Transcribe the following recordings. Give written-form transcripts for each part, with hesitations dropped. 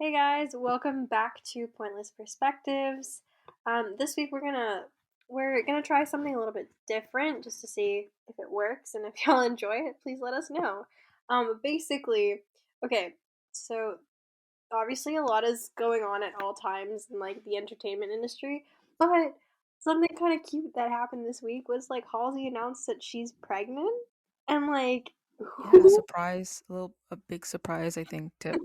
Hey guys, welcome back to Pointless Perspectives. This week we're gonna try something a little bit different just to see if it works, and if y'all enjoy it, please let us know. Basically, okay, so obviously a lot is going on at all times in like the entertainment industry, but something kind of cute that happened this week was like Halsey announced that she's pregnant, and like Yeah, a who surprise, a big surprise, I think, to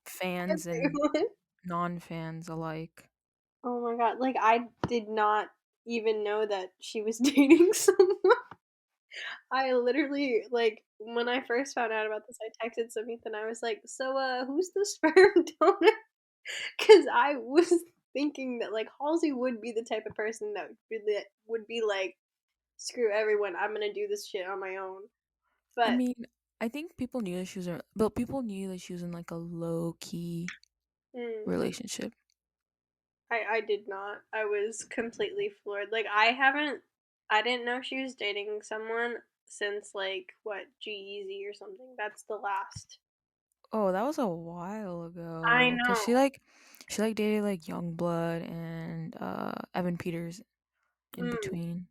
fans and everyone non-fans alike. Oh my god, like I did not even know that she was dating someone. I literally like when I first found out about this, I texted Samhita and I was like, "So who's the sperm donor?" Cuz I was thinking that like Halsey would be the type of person that would be like, "Screw everyone, I'm going to do this shit on my own." I But mean, I think people knew that she was, but people knew that she was in like a low-key mm, relationship. I did not. I was completely floored. Like I didn't know she was dating someone since like what, G-Eazy or something. That's the last. Oh, that was a while I ago. Cause know. she like dated like Youngblood and Evan Peters in Mm, between.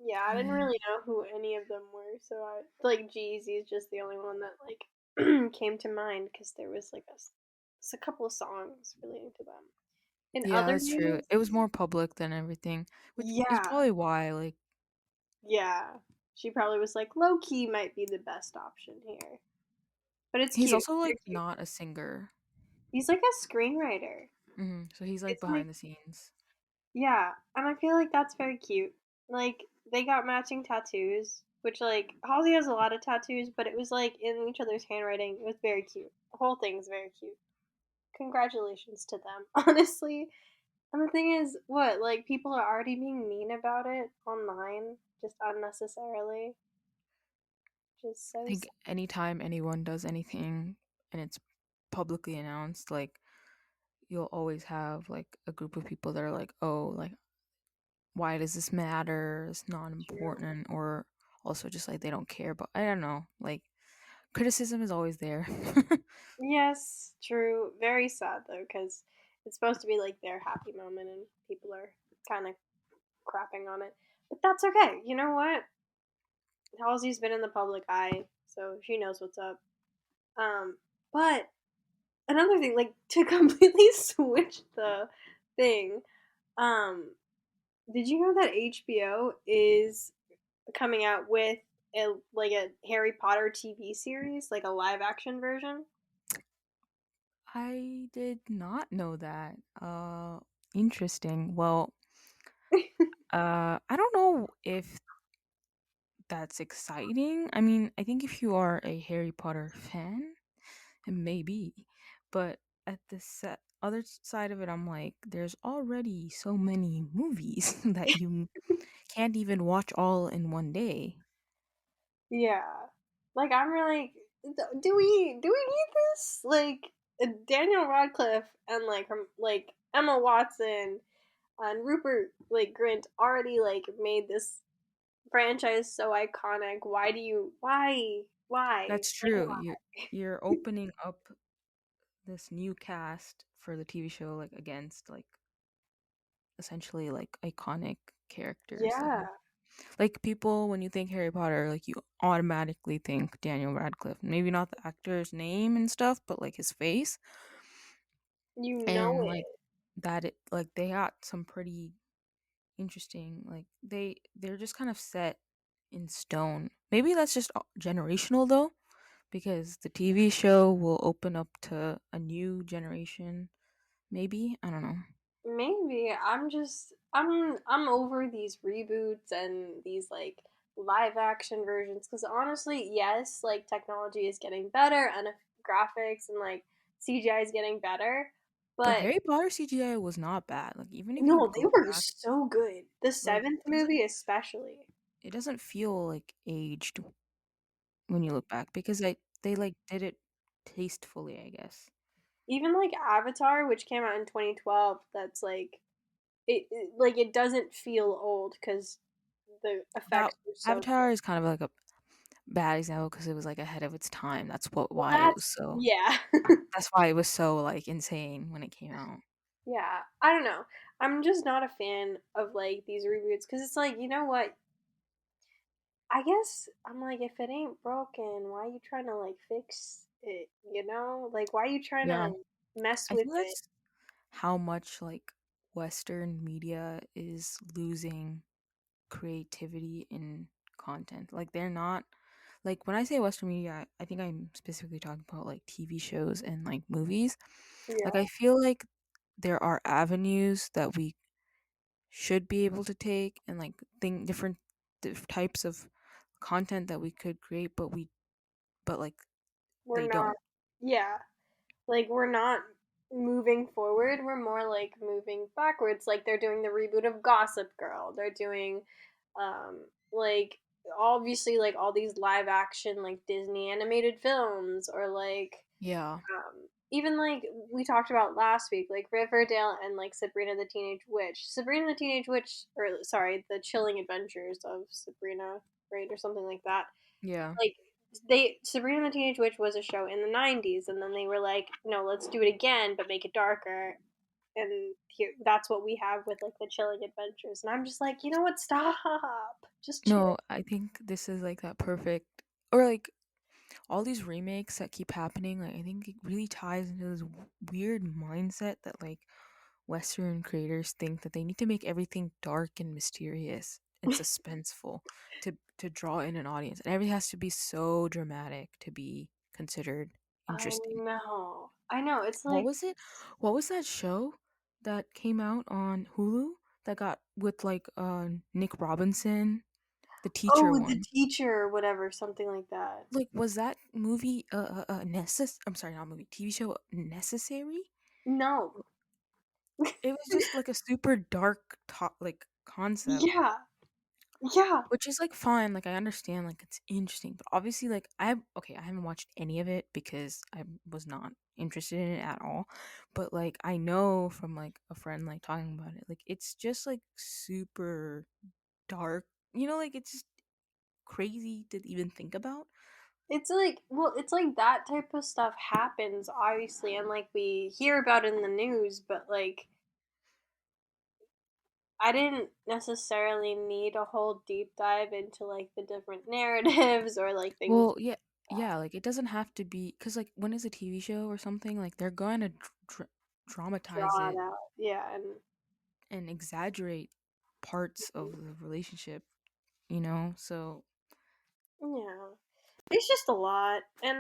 yeah, I didn't Yeah. really know who any of them were, so I like G-Eazy is just the only one that like came to mind because there was like just a couple of songs relating to them. In Yeah, other that's true. news, It was more public than everything, which is yeah, probably why like yeah, she probably was like low key might be the best option here. But it's he's cute. also They're like cute. not a singer. He's like a screenwriter. So he's like It's like, behind the scenes. yeah, and I feel like that's very cute. Like they got matching tattoos, which like Halsey has a lot of tattoos, but it was like in each other's handwriting. It was very cute. The whole thing is very cute. Congratulations to them, honestly. And the thing is, what like people are already being mean about it online, just unnecessarily. Just I so think sad. anytime anyone does anything and it's publicly announced, like you'll always have like a group of people that are like, "Oh, like why does this matter? It's not True. important," or also just like they don't care. But I don't know. Like criticism is always there. Yes, true. Very sad though, because it's supposed to be like their happy moment, and people are kind of crapping on it. But that's okay. You know what? Halsey's been in the public eye, so she knows what's up. Um, but another thing, like to completely switch the thing, um, did you know that HBO is coming out with a Harry Potter TV series, like a live action version? I did not know that. Interesting. Well, I don't know if that's exciting. I mean, I think if you are a Harry Potter fan, maybe. But at the other side of it, I'm like, there's already so many movies that you can't even watch all in one day. Yeah. Like I'm really do we need this? Like Daniel Radcliffe and like Emma Watson and Rupert like Grint already like made this franchise so iconic. Why do you why? That's Like true. You're opening up this new cast for the TV show, like against like essentially like iconic characters that yeah. have like people when you think Harry Potter, like you automatically think Daniel Radcliffe. Maybe not the actor's name and stuff, but like his face. You know And like it. like they got some pretty interesting like they're just kind of set in stone. Maybe that's just generational though, because the TV show will open up to a new generation. Maybe I don't know. Maybe I'm over these reboots and these like live action versions because honestly, yes, like technology is getting better and graphics and like CGI is getting better, But but Harry Potter CGI was not bad. Like even if you no, they go were back, so good. The like seventh movie, especially. it doesn't feel like aged when you look back because they like did it tastefully, I guess. Even like Avatar, which came out in 2012, that's like like it doesn't feel old because the That effects are so Avatar is kind of like a bad example because it was like ahead of its time. That's what Well, why it was that's so. yeah. That's why it was so like insane when it came out. Yeah, I don't know. I'm just not a fan of like these reboots because it's like, you know what? I guess I'm like, if it ain't broken, why are you trying to like fix it? You know, like why are you trying Yeah, to mess I with think it? that's how much like Western media is losing creativity in content. Like they're not like when I say Western media, I think I'm specifically talking about like TV shows and like movies. Like Yeah, I feel like there are avenues that we should be able to take and like think different types of content that we could create, but like we're they not. don't. Yeah, like we're not moving forward. We're more like moving backwards. Like they're doing the reboot of Gossip Girl. They're doing, like obviously like all these live action like Disney animated films or like Yeah, even like we talked about last week, like Riverdale and like Sabrina the Teenage Witch. Sabrina the Teenage Witch, or sorry, the Chilling Adventures of Sabrina, right, or something like that. yeah. Like they Sabrina the Teenage Witch was a show in the '90s, and then they were like, no, let's do it again, but make it darker. And here, that's what we have with like the Chilling Adventures. And I'm just like, you know what? Stop. Just chill. No, I think this is like that perfect, or like all these remakes that keep happening. Like I think it really ties into this weird mindset that like Western creators think that they need to make everything dark and mysterious and suspenseful to draw in an audience, and everything has to be so dramatic to be considered I interesting. know. I know. It's What like, was it? What was that show that came out on Hulu that got with like Nick Robinson, the teacher oh, the one? teacher or whatever, something like that. Like, was that movie I'm sorry, not movie, TV show necessary? No. It was just like a super dark like concept, Yeah. Yeah. which is like fine. Like I understand, like it's interesting, but obviously, like I haven't watched any of it because I was not interested in it at all. But like I know from like a friend like talking about it, like it's just like super dark. You know, like it's just crazy to even think about. It's like, well, it's like that type of stuff happens, obviously, and like we hear about it in the news, but like I didn't necessarily need a whole deep dive into like the different narratives or like things Well, yeah, like yeah, like it doesn't have to be because like when it's a TV show or something, like they're going to that. dramatize Draw it it out. Yeah, and and exaggerate parts of the relationship, you know? So, yeah. It's just a lot, and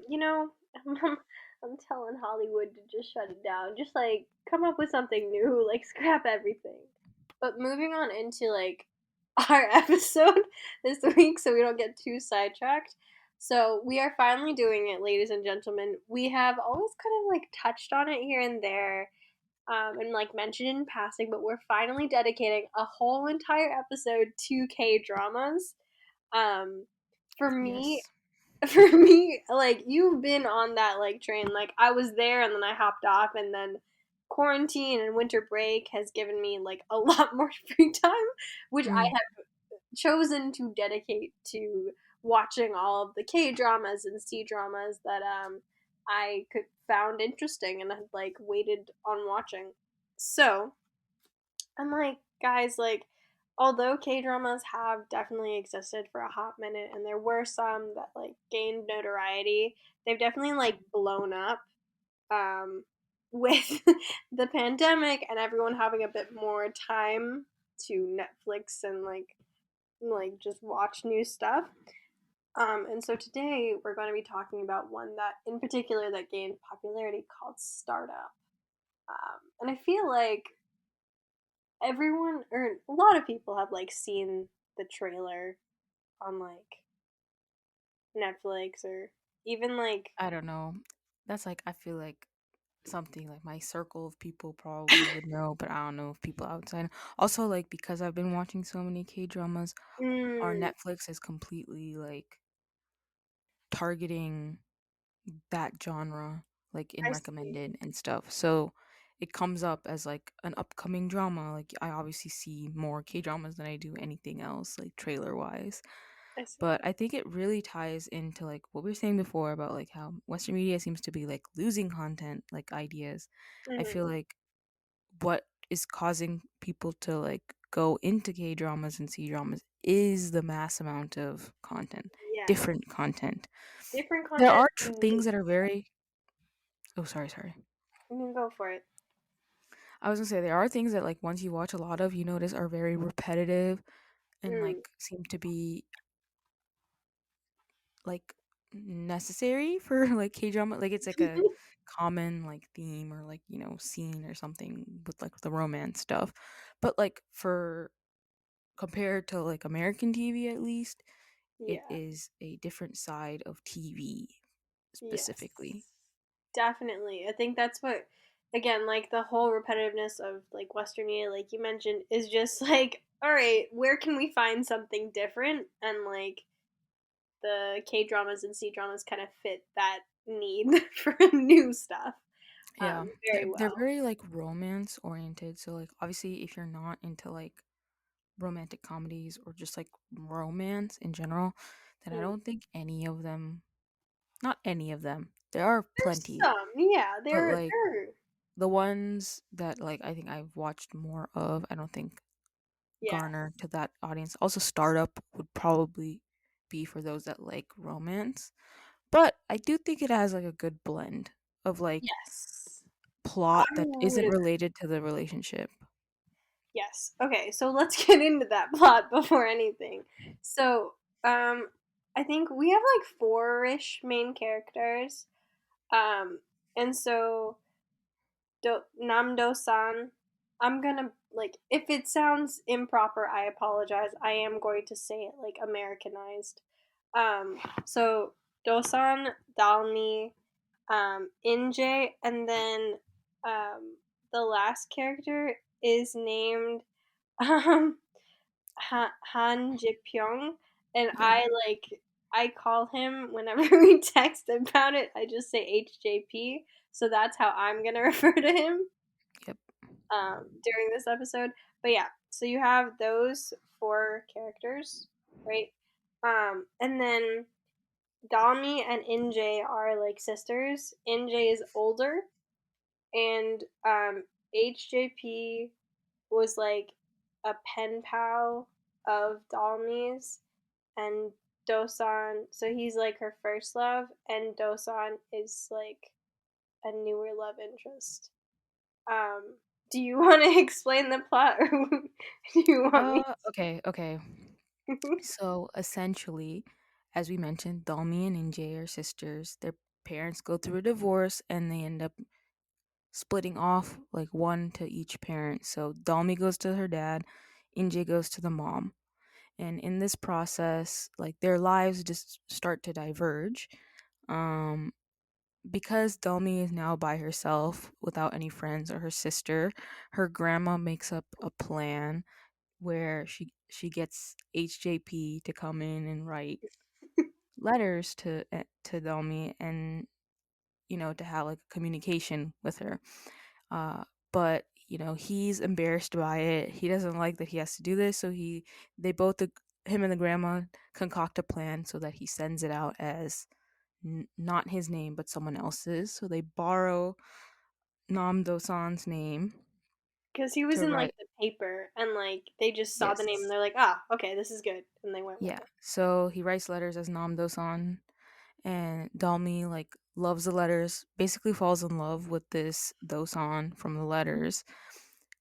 you know, I'm telling Hollywood to just shut it down. Just like come up with something new, like scrap everything. But moving on into like our episode this week, so we don't get too sidetracked. So we are finally doing it, ladies and gentlemen. We have always kind of like touched on it here and there, and like mentioned in passing, but we're finally dedicating a whole entire episode to K dramas. Um, for me, yes. for me, like you've been on that like train. Like I was there and then I hopped off and then quarantine and winter break has given me like a lot more free time, which I Mm. have chosen to dedicate to watching all of the K dramas and C dramas that I could found interesting and had like waited on watching. So I'm like, guys, like, although K dramas have definitely existed for a hot minute, and there were some that like gained notoriety, they've definitely like blown up with the pandemic and everyone having a bit more time to Netflix and like just watch new stuff. And so today we're going to be talking about one that in particular that gained popularity called Startup. And I feel like everyone or a lot of people have like seen the trailer on like Netflix or even like I don't know. That's like, I feel like something like my circle of people probably would know, but I don't know if people outside. Also, like, because I've been watching so many K dramas, our mm, Netflix is completely like targeting that genre like in I see. recommended and stuff. So it comes up as like an upcoming drama. Like I obviously see more K dramas than I do anything else, like trailer wise. I see. But I think it really ties into like what we were saying before about like how Western media seems to be like losing content, like ideas. I Hmm. feel like what is causing people to like go into K dramas and C dramas is the mass amount of content, Yes. different content. Different There content are and things new. that are very. Oh, sorry. You can go for it. I was gonna say there are things that like once you watch a lot of, you notice are very repetitive and like Mm. seem to be like necessary for like K drama. Like it's like a common like theme or like scene or something with like the romance stuff. But like for compared to like American TV at least, it Yeah. is a different side of TV Yes. specifically. Definitely. I think that's what, again, like the whole repetitiveness of like Western media, like you mentioned, is just like, all right, where can we find something different? And like the K dramas and C dramas kind of fit that need for new stuff Yeah, very they're well. very like romance oriented. So like obviously if you're not into like romantic comedies or just like romance in general, then I Mm. don't think any of them, not any of them, there are There's plenty, some, yeah, but there, like there, the ones that like I think I've watched more of, I don't think yeah, garner to that audience. Also, Startup would probably be for those that like romance, but I do think it has like a good blend of like yes. plot I that would isn't agree. related to the relationship. Yes. Okay, so let's get into that plot before anything. So, I think we have like four-ish main characters. And so Namdo-san, I'm gonna like if it sounds improper, I apologize. I am going to say it like Americanized. So Dosan, Dalmi, Inje, and then um, the last character is named um, Han Ji-pyong, and Yeah, I call him whenever we text about it. I just say HJP, so that's how I'm gonna refer to him yep. during this episode. But yeah, so you have those four characters, right? And then Dami and Injay are like sisters. Injay is older, and HJP was like a pen pal of Dalmi's, and Dosan. So he's like her first love, and Dosan is like a newer love interest. Um, do you want to explain the plot, or do you want me? Okay. To? So essentially, as we mentioned, Dalmi and Injay are sisters. Their parents go through a divorce and they end up splitting off like one to each parent. So Dalmi goes to her dad, Injay goes to the mom. And in this process, like their lives just start to diverge. Um because Dalmi is now by herself without any friends or her sister, her grandma makes up a plan where she gets HJP to come in and write letters to Delmi and to have like a communication with her. But he's embarrassed by it. He doesn't like that he has to do this, so they both him and the grandma concoct a plan so that he sends it out as not his name but someone else's. So they borrow Nam Do-san's name Because he was to in like write. the paper, and like they just saw the name, and Yes. they're like, ah, okay, this is good, and they went with Yeah. it. So he writes letters as Nam Do-san, and Dalmi like loves the letters, basically falls in love with this Dosan from the letters.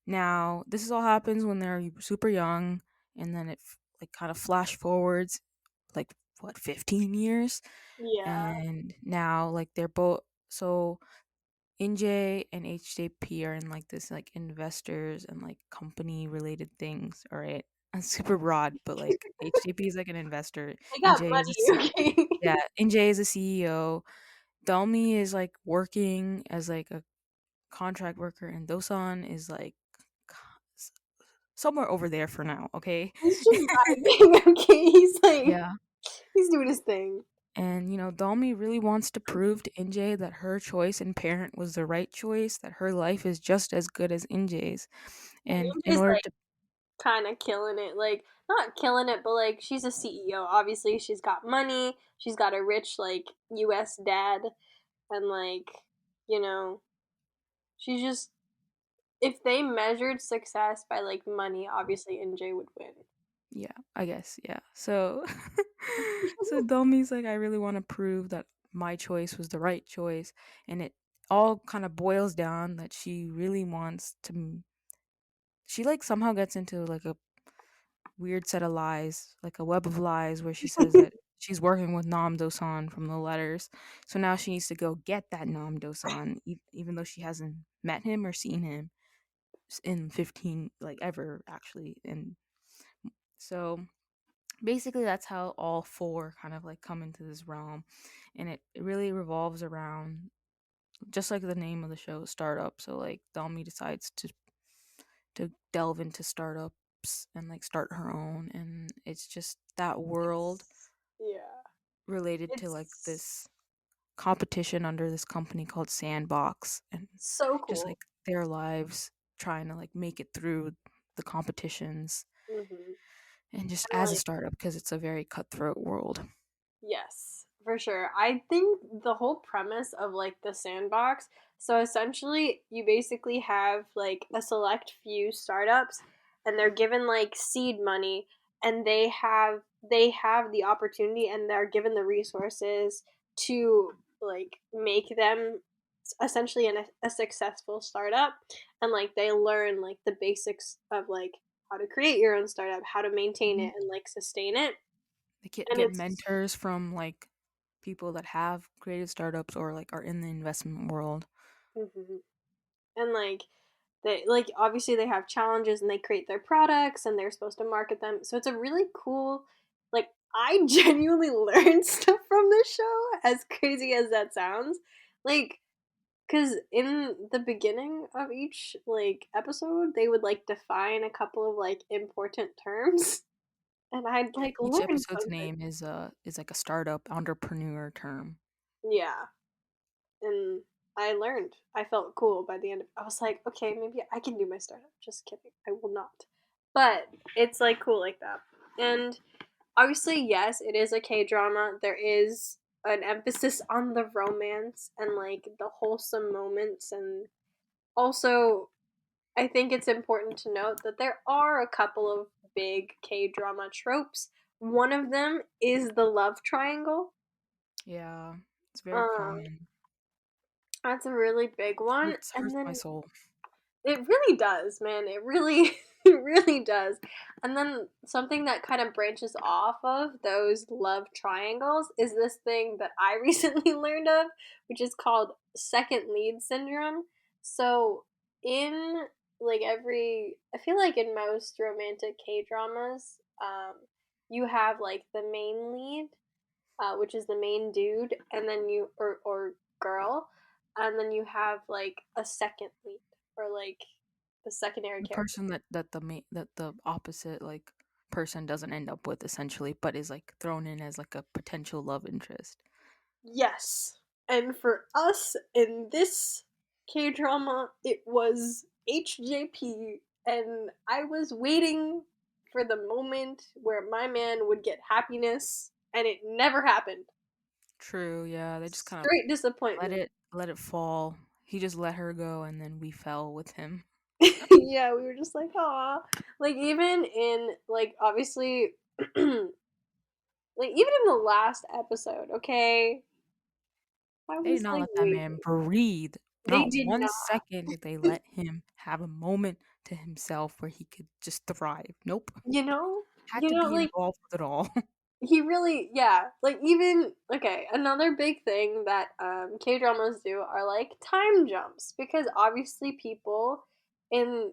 Now, this is all happens when they're super young, and then like kind of flash forwards like what 15 years, Yeah, and now like they're both so NJ and HJP are in like this like investors and like company related things, all right? It's super broad, but like HJP is like an investor. they got NJ is a money. Okay. yeah, NJ is a CEO. Dalmi is like working as like a contract worker, and Dosan is like s- somewhere over there for now. Okay, He's just vibing. Okay, he's like yeah, he's doing his thing. and Dalmi really wants to prove to NJ that her choice and parent was the right choice. That her life is just as good as NJ's, And and in Ninja's order like, to kind of killing it. Like, not killing it, but like she's a CEO. Obviously, she's got money. She's got a rich like US dad and like, you know, she's just if they measured success by like money, obviously NJ would win. Yeah, I guess, yeah. So so Domi's like, I really want to prove that my choice was the right choice, and it all kind of boils down that she really wants to she like somehow gets into like a weird set of lies, like a web of lies where she says that she's working with Nam Do-san from the letters. So now she needs to go get that Nam Do-san even though she hasn't met him or seen him in 15 like ever actually. And so basically that's how all four kind of like come into this realm, and it really revolves around just like the name of the show, startup. So like Dalmi decides to delve into startups and like start her own, and it's just that world It's yeah. related to like It's this competition under this company called Sandbox, and so just like cool. their lives trying to like make it through the competitions, Mhm. and just And as a like startup because it's a very cutthroat world. yes, for sure. I think the whole premise of like the sandbox, so essentially you basically have like a select few startups and they're given like seed money and they have the opportunity and they're given the resources to like make them essentially a successful startup and like they learn like the basics of like how to create your own startup, how to maintain Mhm. it and like sustain it. They And get it's mentors from like people that have created startups or like are in the investment world. mhm. And like they like obviously they have challenges and they create their products and they're supposed to market them. So it's a really cool like I genuinely learned stuff from this show as crazy as that sounds. Like cuz in the beginning of each like episode they would like define a couple of like important terms and I'd like Each learn episode's something. name is like a startup entrepreneur term. Yeah. And I learned. I felt cool by the end of it. I was like, okay, maybe I can do my startup. Just kidding. I will not. But it's like cool like that. And obviously, yes, it is a K drama. There is an emphasis on the romance and like the wholesome moments. And also, I think it's important to note that there are a couple of big K drama tropes. One of them is the love triangle. Yeah, it's very Um, common. that's a really big one. And Hurts my then soul. it really does, man. It really it really does. And then something that kind of branches off of those love triangles is this thing that I recently learned of, which is called second lead syndrome. So in like every I feel like in most romantic K-dramas, you have like the main lead, which is the main dude, and then you or girl, and then you have like a second lead or like the secondary The character. person that the opposite like person doesn't end up with essentially, but is like thrown in as like a potential love interest. Yes, and for us in this K drama, it was HJP, and I was waiting for the moment where my man would get happiness, and it never happened. True, yeah. They just kind of Straight disappointment. let it fall. He just let her go and then we fell with him. Yeah, we were just like, "Aw." Like, even in, like, obviously, like, even in the last episode, okay? I They did was, not like, let that man waiting. breathe. They Not did one not. second did they let him have a moment to himself where he could just thrive. Nope. You know? Had to be Like, involved with it all. he really yeah, like, even okay, another big thing that, K-dramas do are, like, time jumps, because obviously people in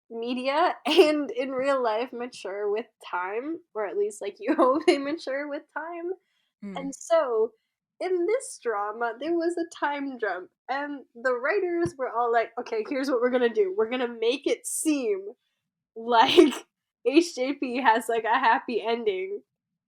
media and in real life mature with time, or at least, like, you hope they mature with time. Hmm. And so, in this drama, there was a time jump, and the writers were all like, okay, here's what we're gonna do. We're gonna make it seem like HJP has like a happy ending.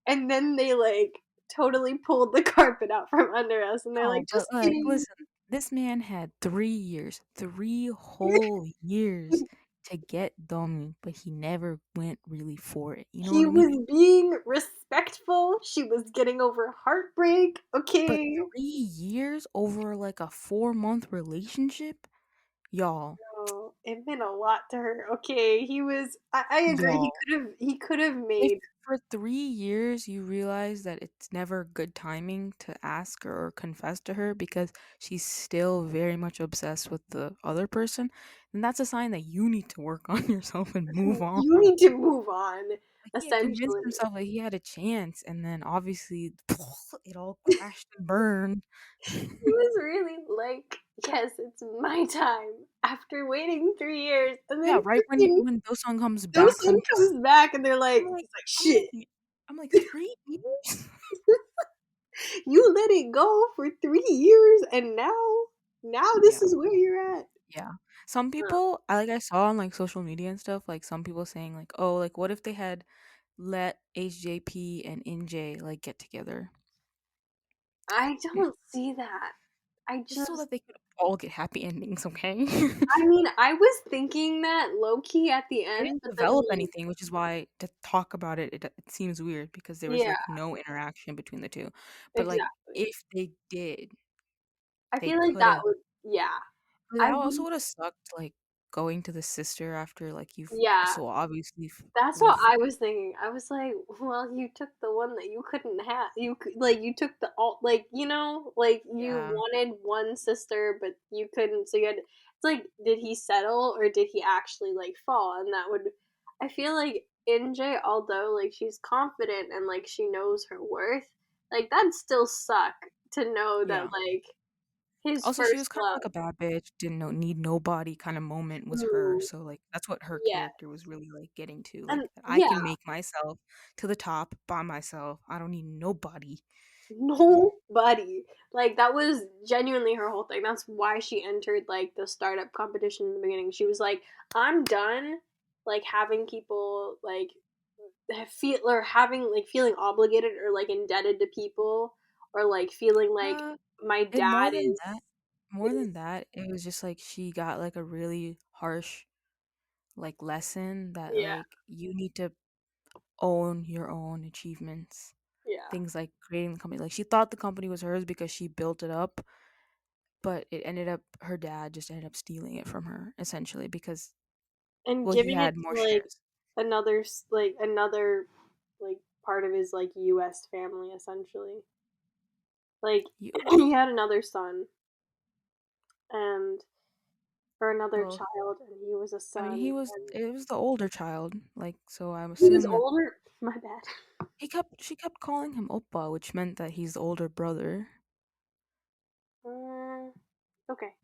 And then they like totally pulled the carpet out from under us, and they're No, like, but just like, kidding. listen, this man had 3 years, 3 whole years to get Domi, but he never went really for it. You know He what I mean? was being respectful. She was getting over heartbreak. But Okay. 3 years over like a 4-month relationship, y'all, Oh, it meant a lot to her. Okay, he was. I agree. He y'all. could have. He could have If made. for 3 years you realize that it's never good timing to ask her or confess to her because she's still very much obsessed with the other person, then that's a sign that you need to work on yourself and move on. You need to move on. Like he had convinced Essentially, himself that he had a chance, and then obviously it all crashed and burned. he was really like, "Yes, it's my time." After waiting 3 years, and then Yeah, right freaking when Dosung comes back Dosun home to comes back, and they're I'm like, like he's like, I'm like "Shit, I'm like 3 years? you let it go for 3 years, and now this Yeah. is where you're at." Yeah. Some Um, people I saw on like social media and stuff, like some people saying like, "Oh, like what if they had let HJP and NJ like get together?" I Yeah. don't see that. I Just so just that they could all get happy endings, okay? I mean, I was thinking that low key at the They end, but didn't then I'm develop like, anything, which is why to talk about it seems weird because there was yeah, like no interaction between the two. But like exactly. if they did, I they feel like could that have. would, yeah. But I that also would, would have sucked, like going to the sister after like you've yeah. so obviously That's what we've I was thinking. I was like, well, you took the one that you couldn't have. Like you took the alt, like like you yeah. wanted one sister, but you couldn't. So you had. It's like, did he settle or did he actually like fall? And that would, I feel like NJ, although like she's confident and like she knows her worth, like that'd still suck to know that Yeah. like his Also, she first was kind of love. like a bad bitch, didn't know need nobody kind of moment was her. Mm, So like that's what her yeah, character was really like getting to, and like that I yeah, can make myself to the top by myself. I don't need nobody, you know? nobody. Like that was genuinely her whole thing. That's why she entered like the startup competition in the beginning. She was like, "I'm done like having people like feel or having like feeling obligated or like indebted to people or like feeling like Uh, my and dad more is than that, it was just like she got like a really harsh like lesson that yeah, like you need to own your own achievements. yeah." Things like creating the company. Like she thought the company was hers because she built it up, but it ended up her dad just ended up stealing it from her essentially because And well he giving it had more to like shares. another like part of his like US family essentially. Like You he had another son and or another well, child, and he was a I mean son, and it was the older child, like so I he was assume that older. My bad. she kept calling him Oppa, which meant that he's the older brother. Mm, okay,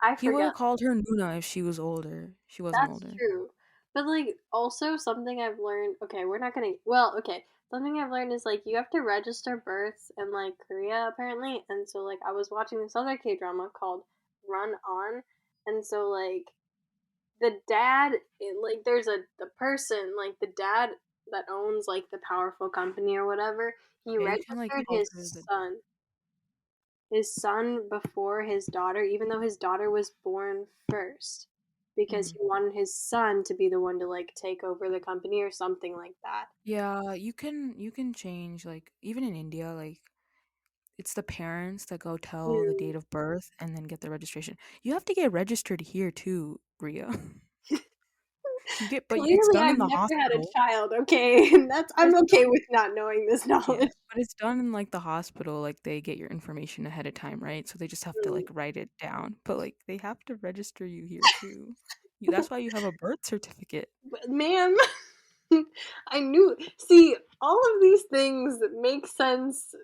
I He would forget. have called her Nuna if she was older. She wasn't That's older. true. But like also something I've learned. Okay, we're not gonna. Well, okay. Something I've learned is like you have to register births in like Korea apparently, and so like I was watching this other K drama called Run On, and so like the dad, like there's the person like the dad that owns like the powerful company or whatever. He Yeah, you can like registered call her the his son before his daughter, even though his daughter was born first, because mm. he wanted his son to be the one to like take over the company or something like that. Yeah, you can change like even in India like it's the parents that go tell the Hmm. date of birth and then get the registration. You have to get registered here too, Ria. But it's Clearly, done I've in the never had a hospital. child. Okay, and that's But I'm it's okay done with not knowing this Yeah, knowledge. but it's done in like the hospital, like they get your information ahead of time, right? So they just have to Hmm. like write it down. But like they have to register you here too. That's why you have a birth certificate. But, ma'am, I knew. See, all of these things make sense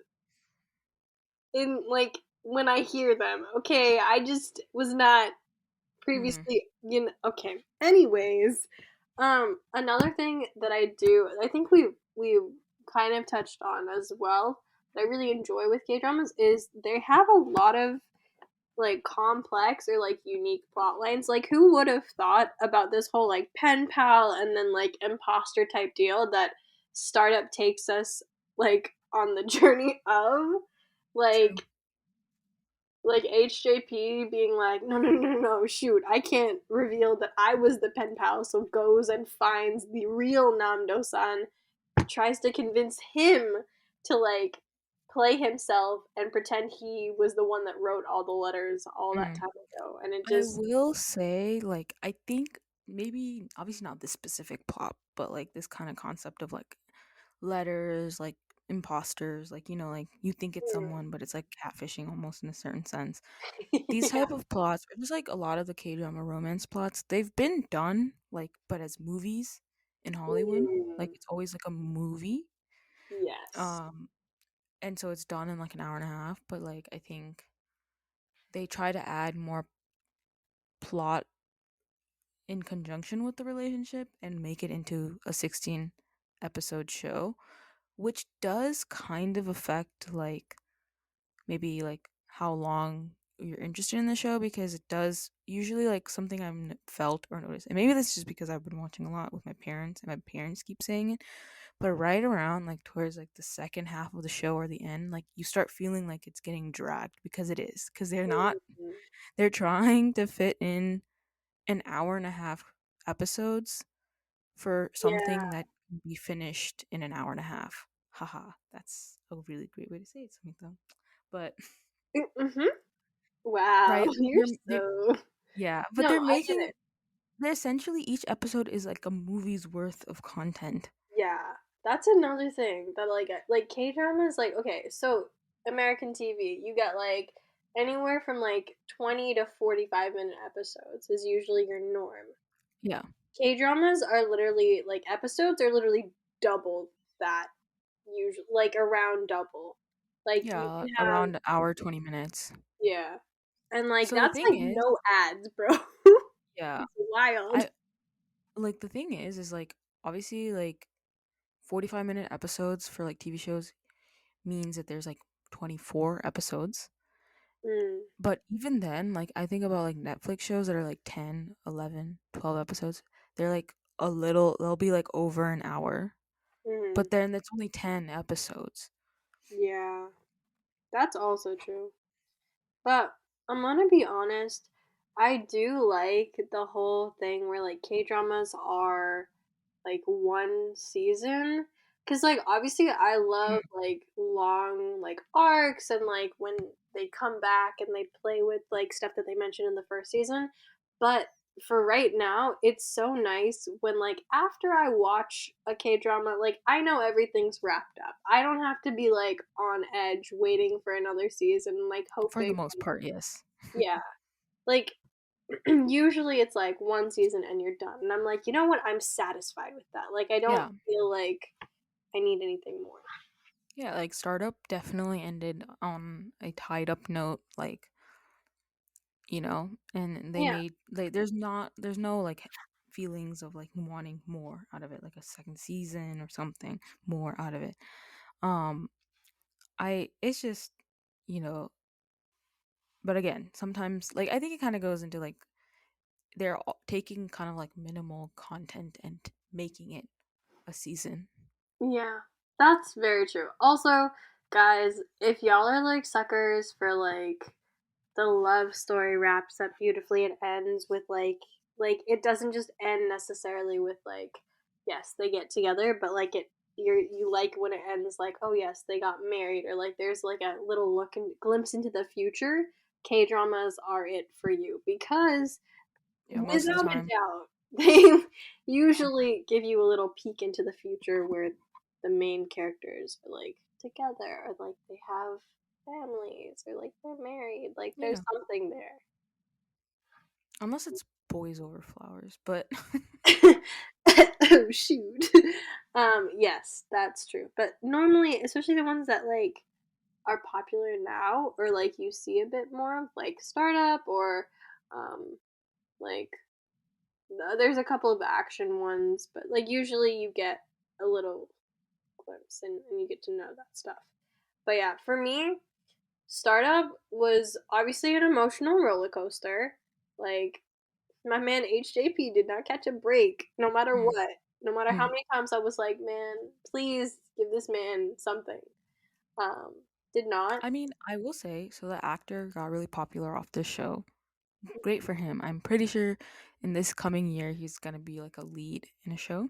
in like when I hear them. Okay, I just was not Mhm. previously, okay. Anyways, another thing that I do, I think we kind of touched on as well, that I really enjoy with K dramas is they have a lot of like complex or like unique plot lines. Like who would have thought about this whole like pen pal and then like imposter type deal that startup takes us like on the journey of True. like Like HJP being like, no, no, no, no, shoot, I can't reveal that I was the pen pal, so goes and finds the real Namdo-san, tries to convince him to like play himself and pretend he was the one that wrote all the letters all that Mm. time ago, and it I just will say, like, I think maybe obviously not this specific plot, but like this kind of concept of like letters, like imposters, like like you think it's someone, but it's like catfishing almost in a certain sense. These yeah. type of plots, or just like a lot of the K drama romance plots, they've been done like, but as movies in Hollywood, like Mm, it's always like a movie, yes. um, and so it's done in like an hour and a half. But like I think they try to add more plot in conjunction with the relationship and make it into a 16 episode show, which does kind of affect like maybe like how long you're interested in the show, because it does usually like something I've felt or noticed, and maybe that's just because I've been watching a lot with my parents and my parents keep saying it, but right around like towards like the second half of the show or the end, like you start feeling like it's getting dragged, because it is, because Mm, they're trying to fit in an hour and a half episodes for yeah. something that can be finished in an hour and a half. Haha, that's a really great way to say it, Samantha. But Mm-hmm. Wow, right, you're so. yeah, but No, I get it. they're essentially each episode is like a movie's worth of content. Yeah, that's another thing that like K dramas. Like, okay, so American TV, you get like anywhere from like 20 to 45 minute episodes is usually your norm. Yeah, K dramas are literally like episodes are literally double that, usually like around double. Like you yeah, can have around an hour 20 minutes. yeah, and like So the that's thing like is, no ads, bro. yeah, It's wild. I like the thing is like obviously like 45-minute episodes for like TV shows means that there's like 24 episodes. Mm, But even then, like I think about like Netflix shows that are like 10, 11, 12 episodes. They're like they'll be like over an hour. mm, But then it's only 10 episodes. yeah, that's also true. But I'm gonna be honest, I do like the whole thing where like K dramas are like one season. Cause like obviously I Mm. love like long like arcs and like when they come back and they play with like stuff that they mentioned in the first season. But for right now, it's so nice when like after I watch a K drama, like I know everything's wrapped up. I don't have to be like on edge waiting for another season, like For the hoping. most part, yes. Yeah. Like usually it's like one season and you're done. And I'm like, you know what? I'm satisfied with that. Like I don't Yeah. feel like I need anything more. Yeah, like Startup definitely ended on a tied up note, like, and they Yeah. made like there's no like feelings of like wanting more out of it, like a second season or something more out of it. Um I it's just, you know, but again, sometimes like I think it kind of goes into like taking kind of like minimal content and making it a season. Yeah. That's very true. Also, guys, if y'all are like suckers for like the love story wraps up beautifully and ends with like it doesn't just end necessarily with like yes they get together but like you like when it ends like oh yes they got married or like there's like a little look and glimpse into the future. K dramas are it for you because Yeah, most of the without a time. doubt they usually give you a little peek into the future where the main characters are like together or like they have families or like they're married like there's Yeah. something there. Unless it's boys over flowers, but Oh shoot. Yes, that's true, but normally especially the ones that like are popular now or like you see a bit more of like startup or um like there's a couple of action ones, but like usually you get a little glimpse and you get to know that stuff. But yeah, for me, Startup was obviously an emotional roller coaster. Like my man HJP did not catch a break, no matter mm, what. No matter how mm, many times I was like, man, please give this man something. Um, Did not? I mean, I will say, so the actor got really popular off this show. Great for him. I'm pretty sure in this coming year he's gonna be like a lead in a show,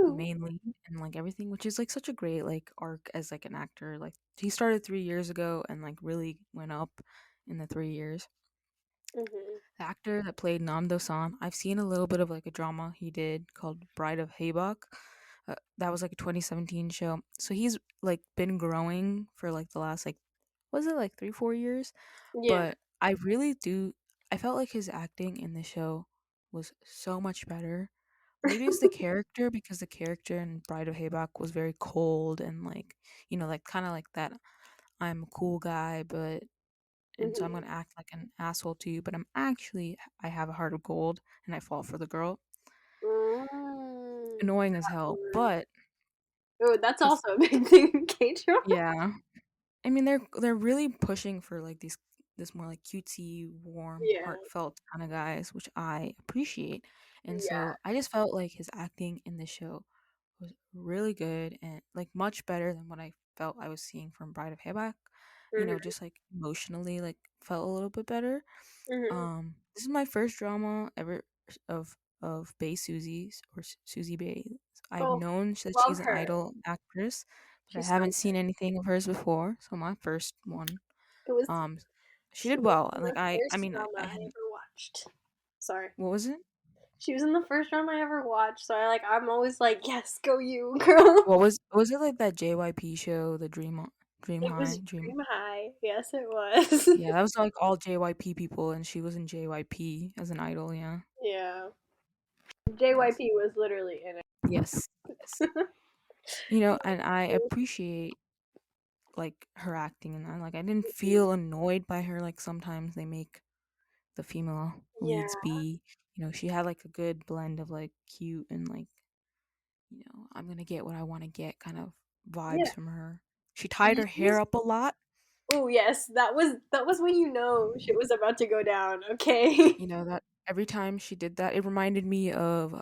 the Woohoo! main lead and like everything, which is like such a great like arc as like an actor. Like he started 3 years ago and like really went up in the 3 years. Mhm. The actor that played Nam Do-san, I've seen a little bit of like a drama he did called Bride of Haybok. That was like a 2017 show. So he's like been growing for like the last like was it like 3 4 years? Yeah. But I really do. I felt like his acting in the show was so much better. Maybe it's the character because the character in Bride of Haybok was very cold and like like kind of like that. I'm a cool guy, but and so I'm Mhm. gonna act like an asshole to you, but I have a heart of gold and I fall for the girl. Mm. Annoying as hell, but Oh, that's this also a big thing in K-drama. yeah. I mean, they're really pushing for like these this more like cutesy, warm, Yeah. heartfelt kind of guys, which I appreciate. And Yeah. so I just felt like his acting in the show was really good and like much better than what I felt I was seeing from Bride of Haybok. Mhm. Just like emotionally like felt a little bit better. Mhm. This is my first drama ever of Bae Susie's or Susie Bae. I've Oh, known that love she's an her. idol actress, but I She's so haven't seen anything of hers before. So my first one. it was Um, she she did was well. in Like the I first mean, drama I I hadn't. ever watched. Sorry. What was it? She was in the first drama I ever watched, so I'm always like, "Yes, go you, girl." Was it like that JYP show, the Dream It was High Dream? Dream High. Yes, it was. Yeah, that was like all JYP people, and she was in JYP as an idol. Yeah. Yeah. Yes. JYP was literally in Yes. Yes. it. And I appreciate like her acting and that. Like I didn't feel annoyed by her like sometimes they make the female Yeah. leads be. She had like a good blend of like cute and like, I'm gonna get what I wanna get kind of vibes Yeah. from her. She And tied her she was hair up a lot, Oh, yes, that was when you know shit was about to go down, okay? that every time she did that, it reminded me of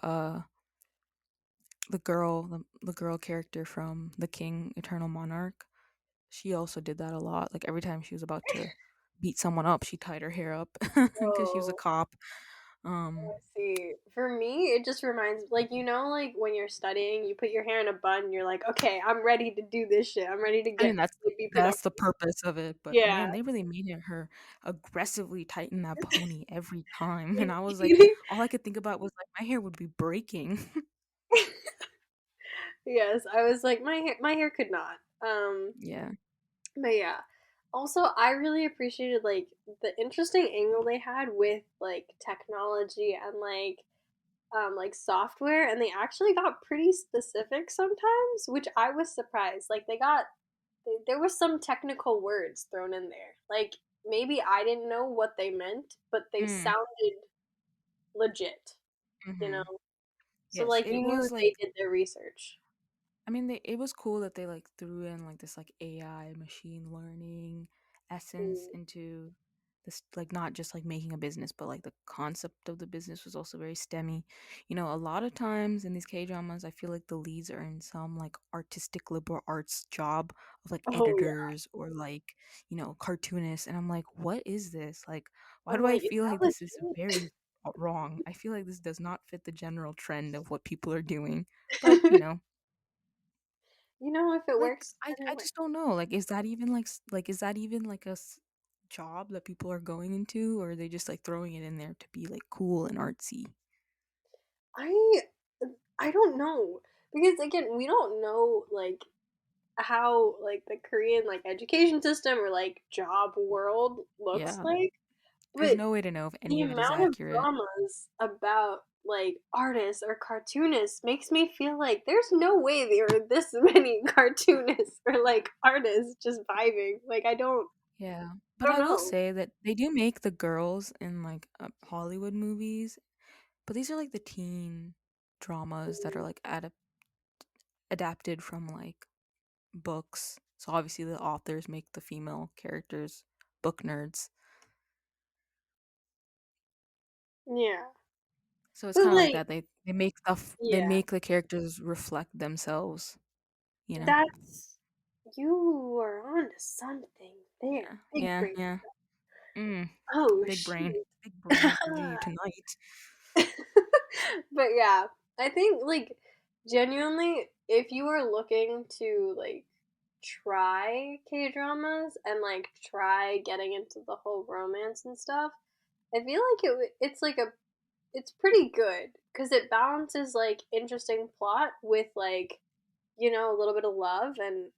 the girl character from The King Eternal Monarch. She also did that a lot. Like every time she was about to beat someone up, she tied her hair up because she was a Oh, cop. I see. For me, it just reminds like, like, when you're studying, you put your hair in a bun, you're like, "Okay, I'm ready to do this shit. I'm ready to I mean, get to be that's the productive." purpose of it, but Yeah. man, they really made her aggressively tighten that pony every time, and I was like, Like, all I could think about was like my hair would be breaking. yes, I was like, my hair could not. Yeah. But yeah. Also, I really appreciated like the interesting angle they had with like technology and like software, and they actually got pretty specific sometimes, which I was surprised. Like there was some technical words thrown in there. Like maybe I didn't know what they meant, but they Mm, sounded legit, you know. mhm. So Yes, like it you knew was like they did their research. I mean, it was cool that they like threw in like this like AI machine learning essence Mm. into this like not just like making a business, but like the concept of the business was also very STEMmy. A lot of times in these K dramas, I feel like the leads are in some like artistic liberal arts job of like Oh yeah. editors or like cartoonists, and I'm like, what is this? Like, why I'm do I like, is feel that like this is legit? very wrong? I feel like this does not fit the general trend of what people are doing, but. If it Like, works, I then I it works. just don't know, like, is that even, like is that even, like, job that people are going into, or are they just, like, throwing it in there to be, like, cool and artsy? I I don't know, because again, we don't know like how like the Korean like education system or like job world looks Yeah, like, there's but no way to know if the any of it is amount of accurate. dramas about like artists or cartoonists makes me feel like there's no way there are this many cartoonists or like artists just vibing. Like Yeah, I but don't I will know. say that they do make the girls in, like, Hollywood movies, but these are, like, the teen dramas that are, like, adapted from, like, books, so obviously the authors make the female characters book nerds. Yeah, So it's but kinda like like that, they yeah, make the characters reflect themselves, you know? that's You are on to something there. Yeah, Big yeah, brain. yeah. Mm, Oh, big brain. shoot. Big brain for you tonight. But yeah, I think like genuinely, if you are looking to like try K dramas and like try getting into the whole romance and stuff, I feel like it's like it's pretty good because it balances like interesting plot with like a little bit of love and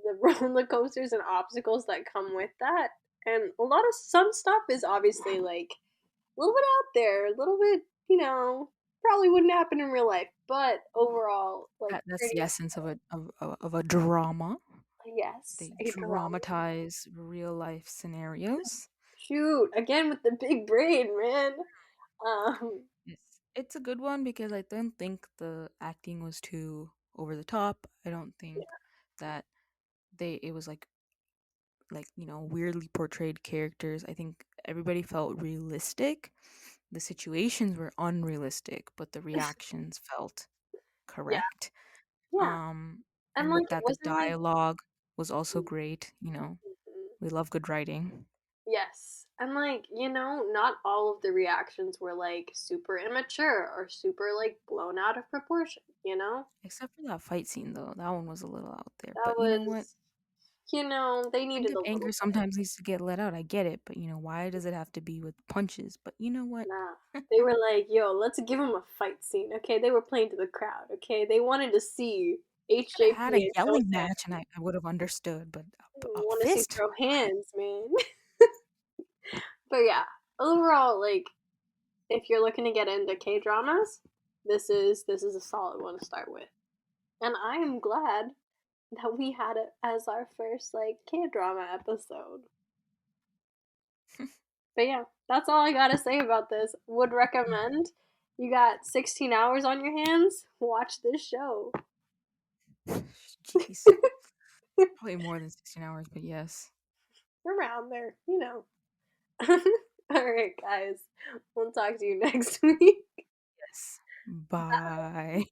the roller coasters and obstacles that come with that. And a lot of some stuff is obviously like a little bit out there, a little bit, probably wouldn't happen in real life, but overall, like That's pretty the essence of a drama. yes, They a drama. dramatize real life scenarios. Shoot, again with the big brain, man. Yes. It's a good one because I don't think the acting was too over the top. I don't think that it was weirdly portrayed characters. I think everybody felt realistic. The situations were unrealistic, but the reactions felt Yeah, correct. yeah, and And like with it that the wasn't like dialogue was also great. mhm. We love good writing. Yes, and like not all of the reactions were like super immature or super like blown out of proportion. Except for that fight scene though. That one was a little out there. That But you know what? was they Kind needed of a anger little bit. sometimes needs to get let out. I get it, but why does it have to be with punches? But you know what? Nah. They were like, yo, let's give them a fight scene. Okay, they were playing to the crowd. Okay, they wanted to see They could have had a HJP and yelling Showtime. match, and I would have understood. But a Want to see fist? throw hands, man. But yeah, overall, like if you're looking to get into K dramas, this is a solid one to start with. And I am glad that we had it as our first like K drama episode. But yeah, that's all I gotta say about this. Would recommend. You got 16 hours on your hands? Watch this show. Jeez, probably more than 16 hours, but yes. Around there. Alright, guys. We'll talk to you next week. Yes. Bye.